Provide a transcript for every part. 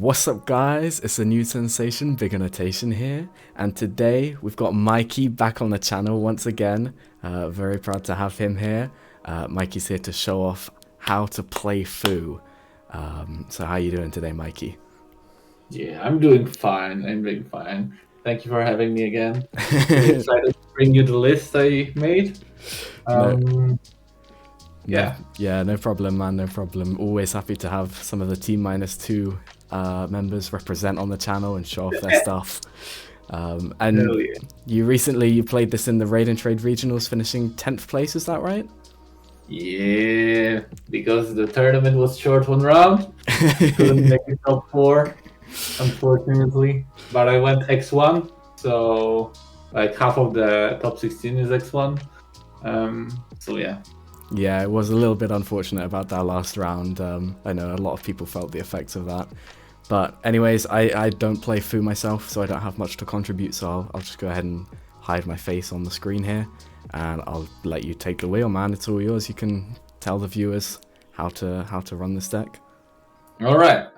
What's up, guys? It's a new sensation, Big Annotation here, and today we've got Mikey back on the channel once again. Very proud to have him here. Mikey's here to show off how to play Foo. So how are you doing today, Mikey? Yeah, I'm doing fine. I'm doing fine. Thank you for having me again. I'm excited to bring you the list I made. No problem, man. No problem. Always happy to have some of the T-2 members represent on the channel and show off their stuff. You recently played this in the Raid and Trade Regionals, finishing 10th place. Is that right? Yeah, because the tournament was short one round. Couldn't make it top 4, unfortunately. But I went X1, so like half of the top 16 is X1. So yeah. Yeah, it was a little bit unfortunate about that last round. I know a lot of people felt the effects of that. But anyways, I don't play Foo myself, so I don't have much to contribute, so I'll just go ahead and hide my face on the screen here, and I'll let you take the wheel, man. It's all yours. You can tell the viewers how to run this deck. All right,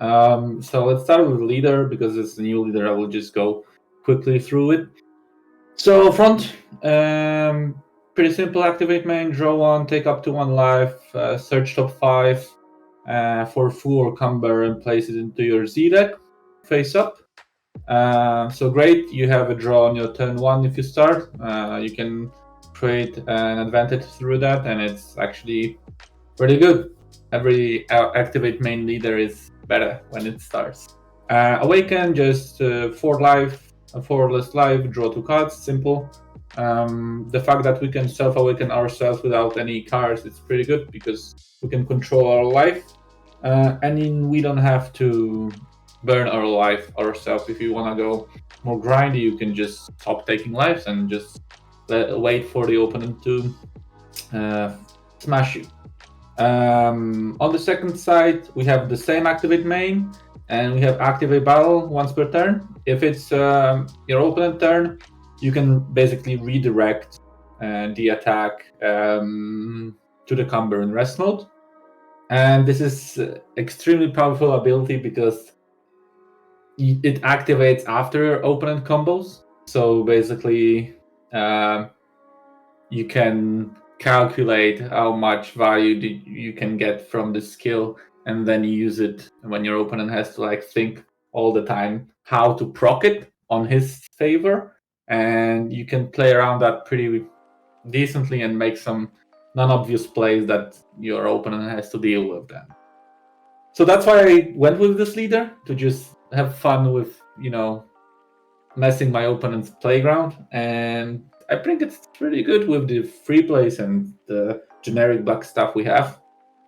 so let's start with leader, because it's a new leader. I will just go quickly through it. So front, pretty simple. Activate main, draw 1, take up to 1 life, search top 5 for Foo or Cumber and place it into your Z deck, face up. So great, you have a draw on your turn 1 if you start. You can create an advantage through that, and it's actually pretty good. Every activate main leader is better when it starts. Awaken, just 4 life, 4 less life, draw 2 cards, simple. The fact that we can self-awaken ourselves without any cards is pretty good, because we can control our life. And we don't have to burn our life ourselves. If you want to go more grindy, you can just stop taking lives and just wait for the opponent to smash you. On the second side, we have the same activate main, and we have activate battle once per turn. If it's your opponent turn, you can basically redirect the attack to the Cumber in rest mode. And this is extremely powerful ability because it activates after your opponent combos. So basically, you can calculate how much value you can get from the skill, and then you use it when your opponent has to think all the time how to proc it on his favor. And you can play around that pretty decently and make some non-obvious plays that your opponent has to deal with then. So that's why I went with this leader, to just have fun with, messing my opponent's playground. And I think it's pretty good with the free plays and the generic black stuff we have.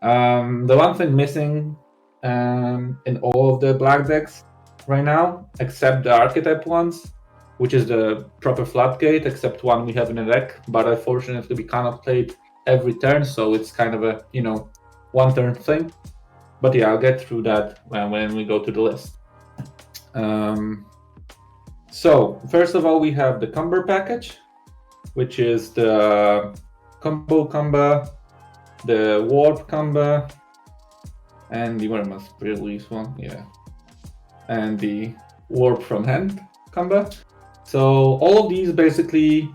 The one thing missing in all of the black decks right now, except the archetype ones, which is the proper floodgate, except one we have in the deck, but unfortunately we cannot play it every turn, so it's kind of a, one turn thing. But yeah, I'll get through that when we go to the list. So first of all, we have the Cumber package, which is the combo Cumber, the warp Cumber, and the must release one, yeah, and the warp from hand Cumber. So all of these basically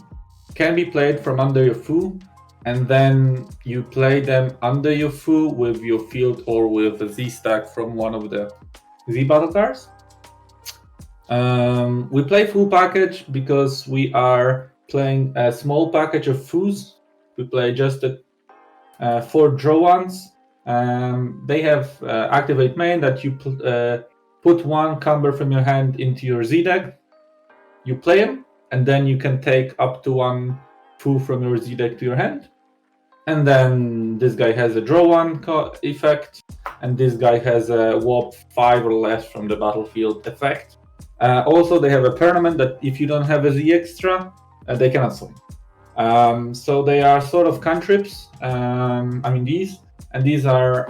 can be played from under your Foo, and then you play them under your Foo with your field or with a Z stack from one of the Z battle cards. We play Foo package because we are playing a small package of Foos. We play just the 4 draw ones. They have activate main that you put 1 Cumber from your hand into your Z deck. You play him, and then you can take up to 1 Foo from your Z deck to your hand. And then this guy has a draw 1 effect, and this guy has a warp 5 or less from the battlefield effect. Also, they have a permanent that if you don't have a Z extra, they cannot swing. So they are sort of cantrips. These are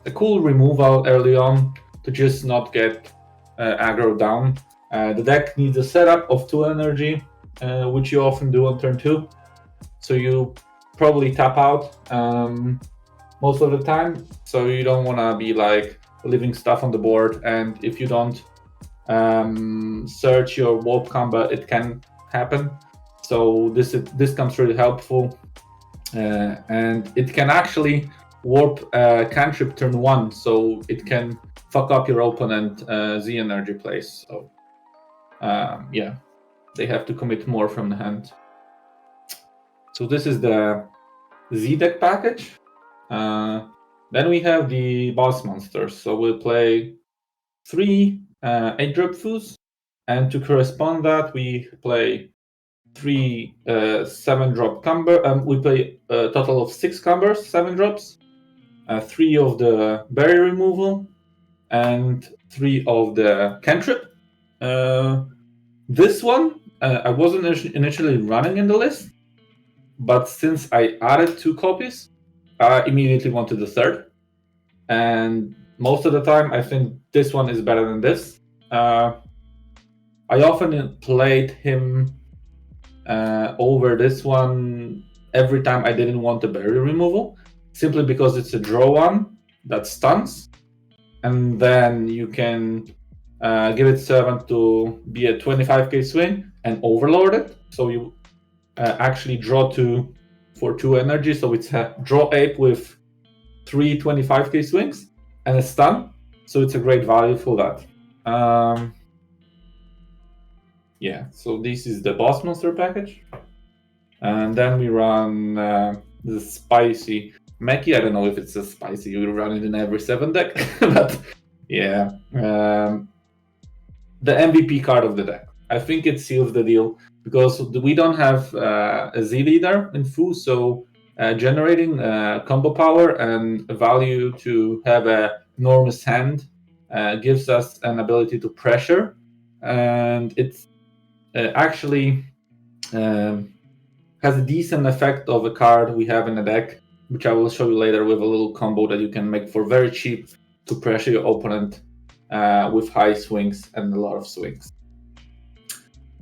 a cool removal early on to just not get aggro down. The deck needs a setup of 2 energy, which you often do on turn 2. So you probably tap out most of the time. So you don't want to be leaving stuff on the board, and if you don't search your warp combo, it can happen. So this comes really helpful, and it can actually warp cantrip turn 1, so it can fuck up your opponent Z energy plays. So yeah, they have to commit more from the hand. So this is the Z deck package. Then we have the boss monsters. So we'll play 3 8-drop foos, and to correspond that we play 3 7-drop combo. We play a total of 6 combos, 7 drops, 3 of the barrier removal, and 3 of the cantrip. This one I wasn't initially running in the list, but since I added 2 copies, I immediately wanted the third. And most of the time, I think this one is better than this. I often played him over this one every time I didn't want the barrier removal, simply because it's a draw one that stuns, and then you can give it servant to be a 25k swing and overlord it. So you actually draw 2 for 2 energy. So it's a draw ape with 3 25k swings and a stun. So it's a great value for that. Yeah, so this is the boss monster package. And then we run the spicy Meki. I don't know if it's a spicy, you run it in every 7 deck, but yeah. The MVP card of the deck. I think it seals the deal because we don't have a Z leader in Fu, so generating combo power and value to have an enormous hand gives us an ability to pressure, and it's actually has a decent effect of a card we have in the deck, which I will show you later, with a little combo that you can make for very cheap to pressure your opponent with high swings and a lot of swings.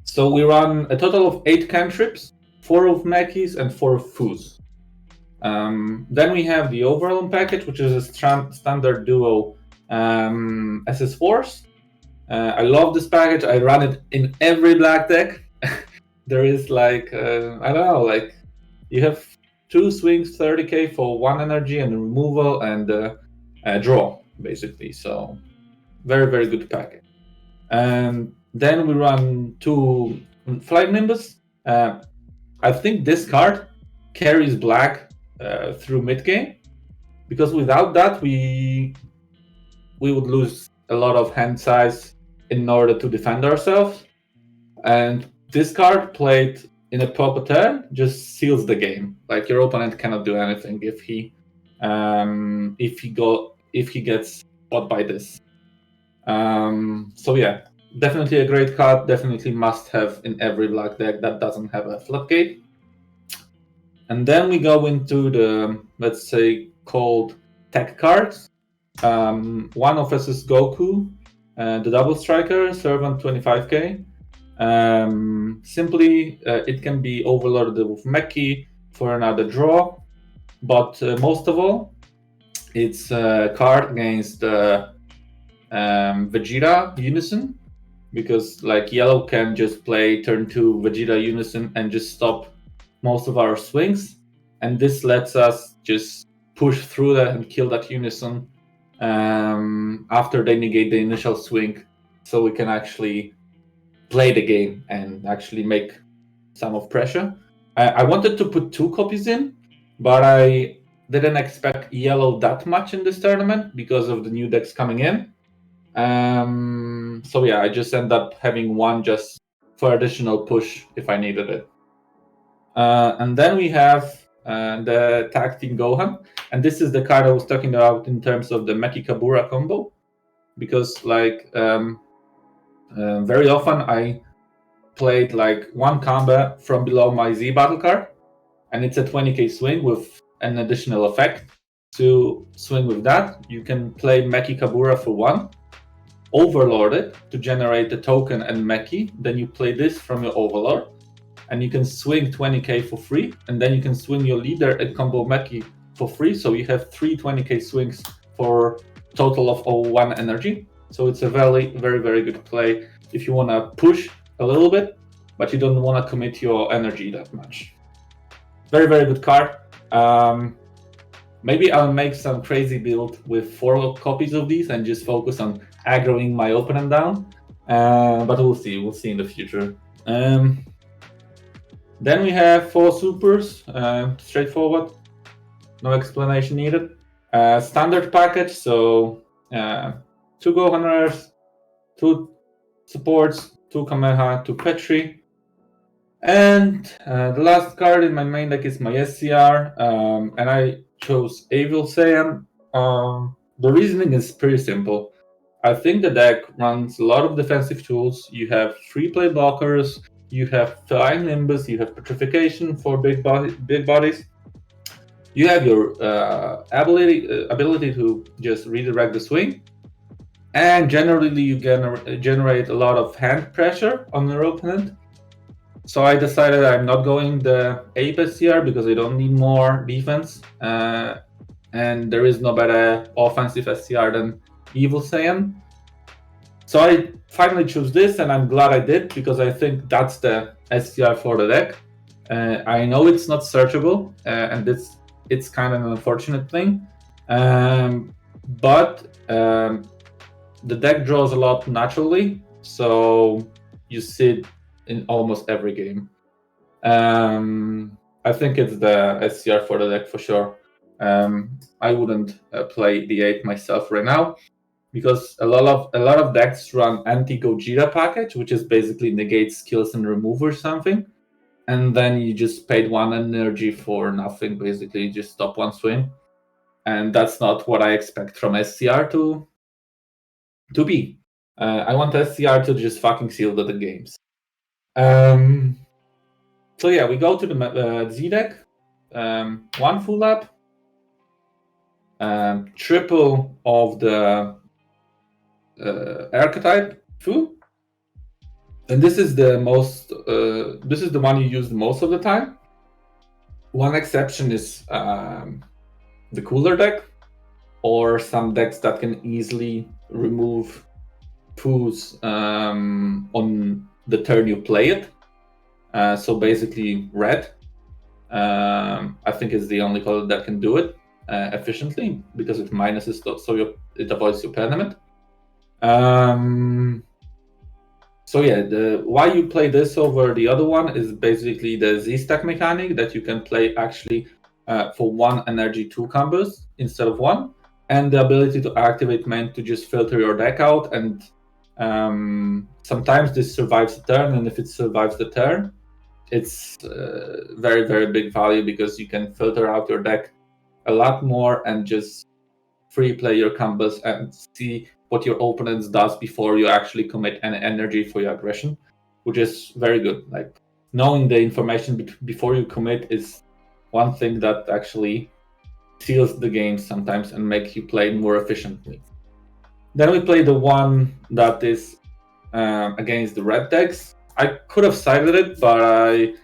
So we run a total of 8 cantrips, 4 of Mekis and 4 of Foos. Then we have the Overwhelm package, which is a standard duo SS4s. I love this package. I run it in every black deck. There is like, I don't know, like you have 2 swings, 30k for 1 energy and removal and draw, basically. So very, very good package. And then we run 2 Flight Nimbus. I think this card carries black through mid game, because without that we would lose a lot of hand size in order to defend ourselves. And this card played in a proper turn just seals the game. Like your opponent cannot do anything if he gets caught by this. So yeah, definitely a great card. Definitely must have in every black deck that doesn't have a floodgate. And then we go into the, let's say, called tech cards. One of us is Goku, the double striker, servant 25k. Simply, it can be overloaded with Meki for another draw, but most of all, it's a card against Vegeta Unison, because like yellow can just play turn 2 Vegeta Unison and just stop most of our swings, and this lets us just push through that and kill that Unison after they negate the initial swing, so we can actually play the game and actually make some of pressure. I wanted to put 2 copies in, but I didn't expect yellow that much in this tournament because of the new decks coming in. So yeah, I just end up having 1 just for additional push if I needed it. And then we have the Tag Team Gohan, and this is the card I was talking about in terms of the Meki Kabura combo, because like very often I played like 1 combo from below my Z battle card, and it's a 20k swing with an additional effect. To swing with that, you can play Meki Kabura for 1, overlord it to generate the token and Meki, then you play this from your overlord, and you can swing 20k for free, and then you can swing your leader and combo Meki for free, so you have 3 20k swings for total of 1 energy. So it's a very, very, very good play if you want to push a little bit, but you don't want to commit your energy that much. Very, very good card. Maybe I'll make some crazy build with 4 copies of these and just focus on aggroing my opponent down. But we'll see. We'll see in the future. Then we have 4 supers. Straightforward. No explanation needed. Standard package. So 2 Gohaners, 2 supports, 2 Kameha, 2 Petri. And the last card in my main deck is my SCR, and I chose Evil Saiyan. The reasoning is pretty simple. I think the deck runs a lot of defensive tools. You have 3 play blockers, you have Flying Nimbus, you have Petrification for big bodies. You have your ability to just redirect the swing, and generally you generate a lot of hand pressure on your opponent. So I decided I'm not going the Ape SCR because I don't need more defense, and there is no better offensive SCR than Evil Saiyan. So I finally chose this, and I'm glad I did because I think that's the SCR for the deck. I know it's not searchable, and it's kind of an unfortunate thing, but the deck draws a lot naturally, so you see in almost every game. I think it's the SCR for the deck for sure. I wouldn't play the 8 myself right now because a lot of decks run anti-Gogeta package, which is basically negate skills and remove or something, and then you just paid 1 energy for nothing. Basically, you just stop 1 swing, and that's not what I expect from SCR to be. I want SCR to just fucking seal the games. So yeah, we go to the Z deck. 1 full lap, triple of the archetype Fu, and this is the most. This is the one you use the most of the time. One exception is the cooler deck, or some decks that can easily remove Fus on the turn you play it. So basically red. I think it's the only color that can do it efficiently because it minuses, so it avoids your permanent. So yeah, why you play this over the other one is basically the Z-stack mechanic that you can play actually for 1 energy 2 combos instead of 1, and the ability to activate main to just filter your deck out, and sometimes this survives the turn, and if it survives the turn, it's very, very big value because you can filter out your deck a lot more and just free play your combos and see what your opponent does before you actually commit an energy for your aggression, which is very good. Like, knowing the information before you commit is one thing that actually seals the game sometimes and makes you play more efficiently. Then we play the one that is against the red decks. I could have sided it, but I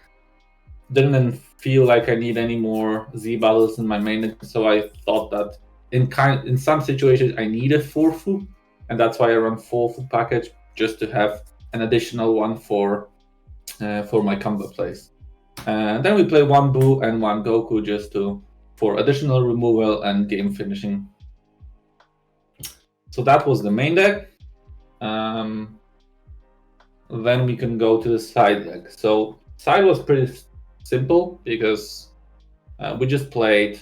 didn't feel like I need any more Z battles in my main deck, so I thought that in some situations I needed 4 Fu, and that's why I run 4 Fu package, just to have an additional one for my combo plays. Then we play 1 Buu and 1 Goku just for additional removal and game finishing. So that was the main deck. Then we can go to the side deck. So side was pretty simple because we just played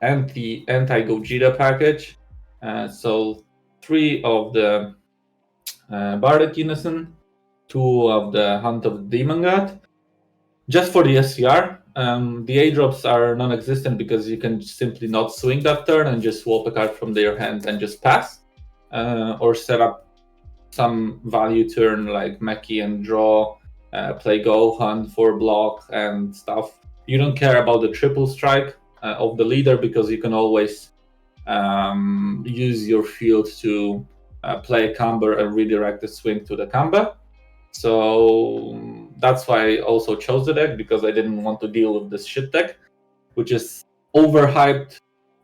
anti-Gogeta package. So 3 of the Bardic Unison, 2 of the Hunt of the Demon God. Just for the SCR, the A-drops are non-existent because you can simply not swing that turn and just swap a card from their hand and just pass, or set up some value turn like Meki and draw, play Gohan for block and stuff. You don't care about the triple strike of the leader because you can always use your field to play a combo and redirect the swing to the combo. So that's why I also chose the deck, because I didn't want to deal with this shit deck, which is overhyped,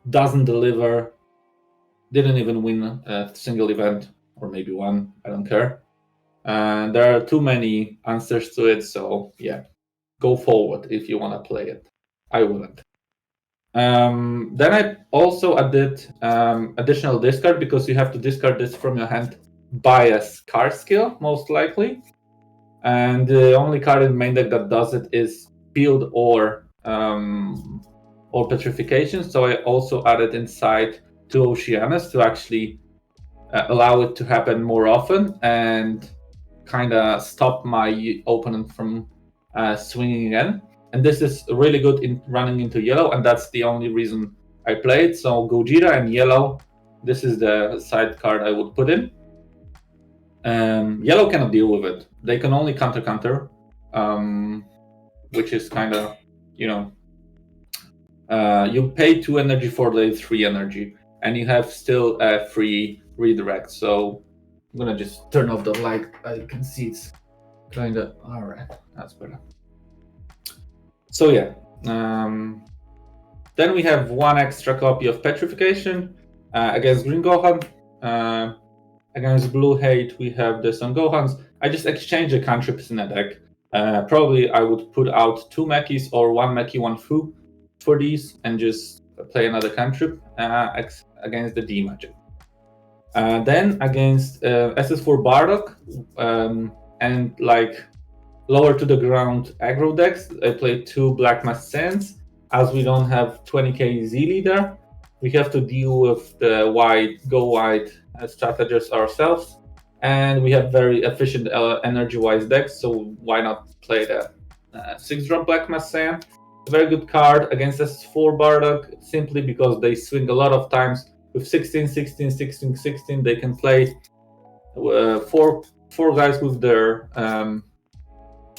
doesn't deliver, didn't even win a single event, or maybe one, I don't care. There are too many answers to it, so yeah, go forward if you want to play it. I wouldn't. Then I also added additional discard, because you have to discard this from your hand by a card skill, most likely. And the only card in main deck that does it is Field or Petrification. So I also added inside 2 Oceanus to actually allow it to happen more often and kind of stop my opponent from swinging again. And this is really good in running into yellow, and that's the only reason I played. So Gojira and yellow, this is the side card I would put in. Yellow cannot deal with it. They can only counter, which is kind of, you pay 2 energy for the 3 energy, and you have still a free redirect. So I'm gonna just turn off the light. I can see it's kind of all right. That's better. So yeah, then we have 1 extra copy of Petrification against Green Gohan. Against Blue Hate, we have the Sun Gohans. I just exchanged the cantrips in a deck. Probably I would put out 2 Mechis or 1 Mechi, 1 Fu for these, and just play another cantrip against the D magic. Then against SS4 Bardock and like lower to the ground aggro decks, I played 2 Black Mass Sands. As we don't have 20k Z leader, we have to deal with the go wide strategists ourselves, and we have very efficient energy-wise decks, so why not play the 6-drop Black Mass Sand? A very good card against SS4 Bardock, simply because they swing a lot of times with 16, 16, 16, 16. They can play 4 guys with their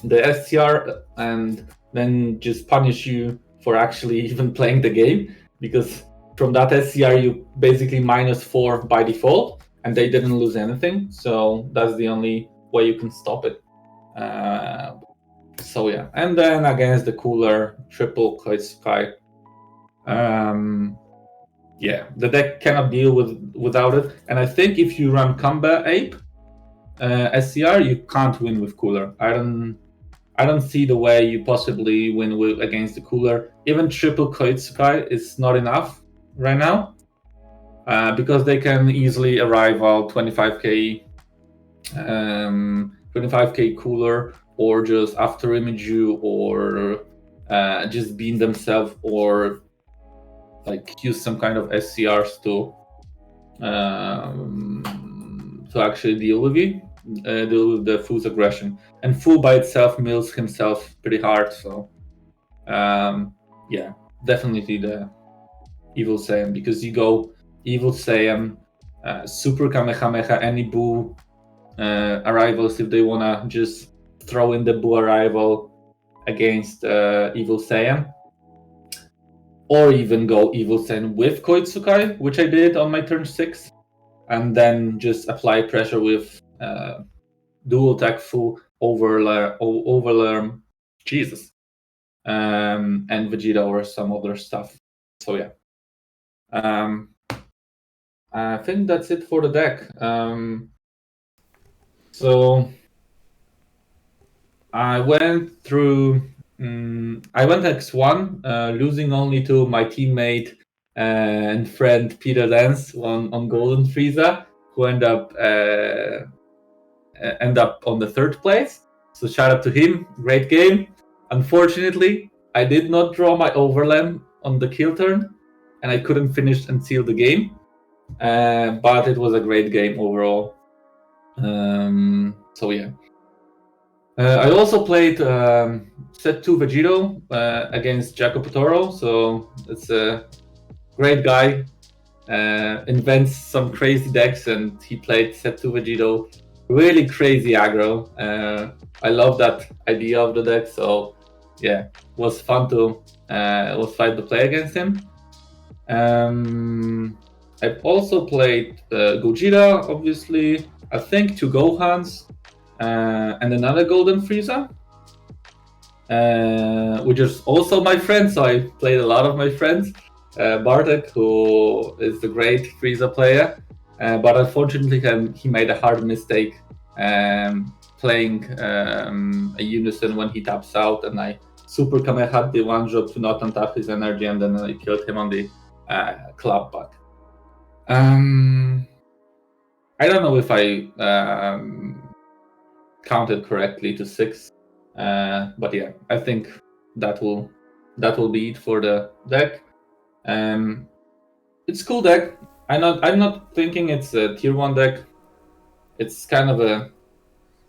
the STR, and then just punish you for actually even playing the game, because from that SCR you basically -4 by default, and they didn't lose anything. So that's the only way you can stop it. So yeah, and then against the cooler triple Koitsukai, yeah, the deck cannot deal without it. And I think if you run Combat Ape SCR, you can't win with cooler. I don't see the way you possibly win against the cooler. Even triple Koitsukai is not enough right now, because they can easily arrive out 25k cooler, or just after image you, or just beam themselves, or like use some kind of SCRs to actually deal with you. Deal with the Fu's aggression, and Fu by itself mills himself pretty hard. So yeah, definitely the Evil Saiyan, because you go Evil Saiyan, Super Kamehameha, any Buu arrivals if they wanna just throw in the Buu arrival against Evil Saiyan, or even go Evil Saiyan with Koitsukai, which I did on my turn 6, and then just apply pressure with dual attack Fu, Overlearn, Jesus, and Vegeta or some other stuff. So yeah, I think that's it for the deck. So I went through. I went X1, losing only to my teammate and friend Peter Lance on Golden Frieza, who end up on the 3rd place. So shout out to him. Great game. Unfortunately, I did not draw my Overlem on the kill turn, and I couldn't finish and seal the game. But it was a great game overall. So yeah. I also played set 2 Vegito against Jacopo Toro. So it's a great guy. Invents some crazy decks, and he played set 2 Vegito. Really crazy aggro. I love that idea of the deck. So yeah, it was fun to play against him. I've also played Gojira, obviously. I think 2 Gohans and another Golden Frieza, which is also my friend. So I played a lot of my friends. Bartek, who is the great Frieza player, but unfortunately he made a hard mistake playing a Unison when he taps out, and I super Kameha the one drop to not untap his energy, and then I killed him on the club back. I don't know if I counted correctly to 6, but yeah, I think that will be it for the deck. It's a cool deck. I'm not thinking it's a tier 1 deck. It's kind of a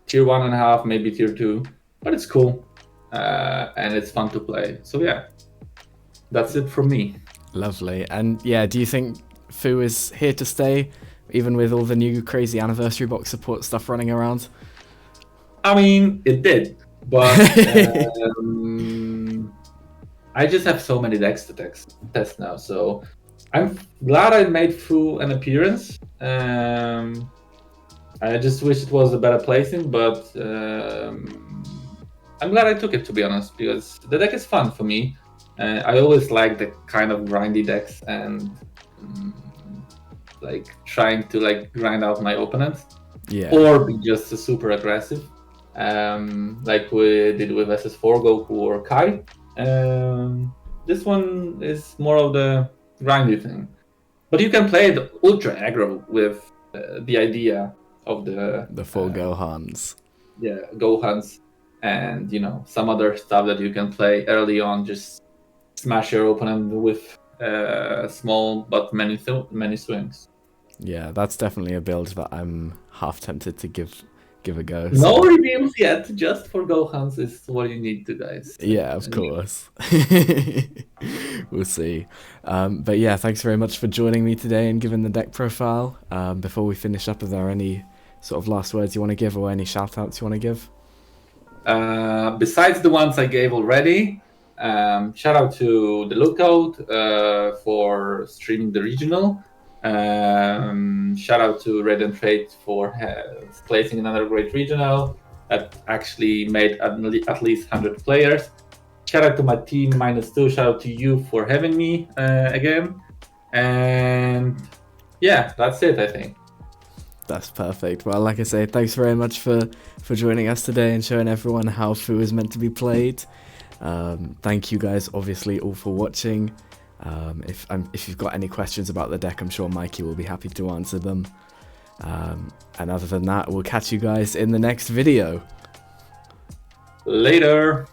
tier 1.5, maybe tier 2, but it's cool and it's fun to play. So yeah, that's it from me. Lovely. And yeah, do you think Fu is here to stay, even with all the new crazy anniversary box support stuff running around? I mean, it did, but I just have so many decks to test now, so I'm glad I made Fu an appearance. I just wish it was a better placing, but I'm glad I took it, to be honest, because the deck is fun for me. I always like the kind of grindy decks and like trying to like grind out my opponents, or be just super aggressive, like we did with SS4 Goku or Kai. This one is more of the grindy thing, but you can play the ultra aggro with the idea of the 4 Gohans. Yeah, Gohans, and some other stuff that you can play early on. Just smash your opponent with small but many swings. Yeah, that's definitely a build that I'm half tempted to give a go. No reveals yet, just for Gohans is what you need to, guys. Yeah, of course. We'll see. But yeah, thanks very much for joining me today and giving the deck profile. Before we finish up, are there any sort of last words you want to give, or any shout outs you want to give? Besides the ones I gave already, shout out to the Lookout for streaming the regional. Shout out to Red and Trade for placing another great regional that actually made at least 100 players. Shout out to my team -2. Shout out to you for having me again. And yeah, that's it, I think. That's perfect. Well, like I say, thanks very much for joining us today and showing everyone how Fu is meant to be played. Thank you guys, obviously, all for watching. If you've got any questions about the deck, I'm sure Mikey will be happy to answer them. And other than that, we'll catch you guys in the next video. Later.